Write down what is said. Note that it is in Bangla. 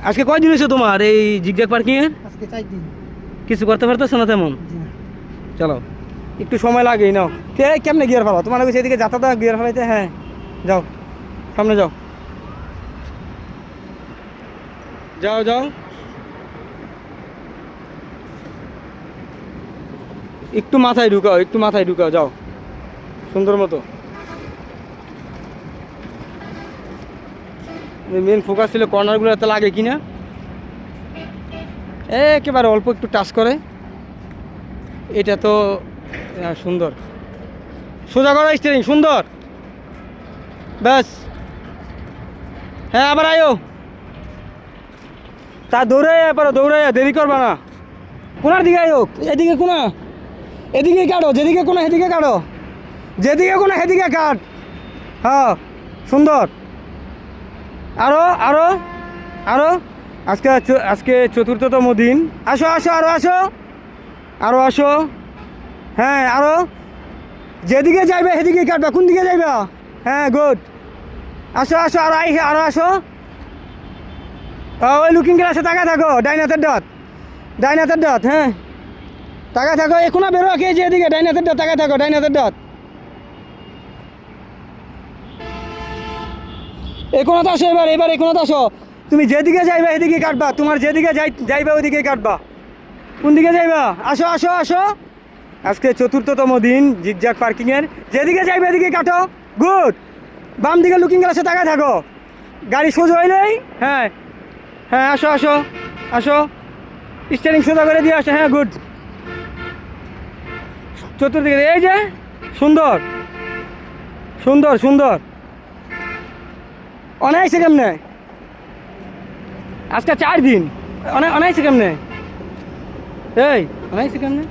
আজকে কয়দিন হয়েছে তোমার এই জিগজ্যাগ পার্কিং এর? আজকে 4 দিন। কিছু করতে পারতেছো না তেমন? জি না। চলো একটু সময় লাগেই নাও। কে কেমনে গিয়ার ফেলো তোমার কাছে? এদিকে যাতা দাও গিয়ার ফেলাইতে। হ্যাঁ যাও সামনে যাও যাও যাও। একটু মাথায় ঢুকাও, একটু মাথায় ঢুকাও, যাও সুন্দর মতো। মেন ফোকাস ছিল কর্নারগুলো এত লাগে কিনা। একেবারে অল্প একটু টাচ করে। এটা তো সুন্দর। সোজা করো স্টিয়ারিং, সুন্দর। ব্যাস। হ্যাঁ আবার আয়ো। তা দৌড়াইয়া পারো, দৌড়াইয়া, দেরি করবা না। কোনার দিকে আয়ো, এদিকে কোনা, এদিকে কাটো, যেদিকে কোনা সেদিকে কাটো, যেদিকে কোনা সেদিকে কাট। হ্যাঁ সুন্দর। আরো আরো আরো। আজকে আজকে চতুর্থতম দিন। আসো আসো, আরো আসো, আরো আসো। হ্যাঁ আরো। যেদিকে যাইবে সেদিকে কাটবা। কোন দিকে যাইবা? হ্যাঁ গুড। আসো আসো, আরো আরো আসো। ওই লুকিং গ্লাসে তাকায় থাকো, ডাইন হাতের ডট, ডাইন হাতের ডট। হ্যাঁ তাকায় থাকো। এখনো বেরো কে যে এদিকে ডাইন হাতের ডট, তাকায় থাকো, ডাইন হাতের ডট। এখনো আসো, এবার এবার এখনো আসো। তুমি যেদিকে যাইবা এদিকে কাটবা। তোমার যেদিকে যাইবা ওইদিকে কাটবা। কোন দিকে যাইবা? আসো আসো আসো। আজকে চতুর্থতম দিন জিগজ্যাগ পার্কিংয়ের। যেদিকে যাইবে এদিকে কাটো। গুড। বাম দিকে লুকিং গ্লাসে তাকায় থাকো। গাড়ি সোজা হইলেই। হ্যাঁ হ্যাঁ আসো আসো আসো। স্টিয়ারিং সোজা করে দিয়ে আসো। হ্যাঁ গুড। চতুর্দিকে এই যে সুন্দর সুন্দর সুন্দর। অনায়াসে কেমনে? আজকে 4 দিন। অনায়াসে কেমনে? এই অনায়াসে কেমনে?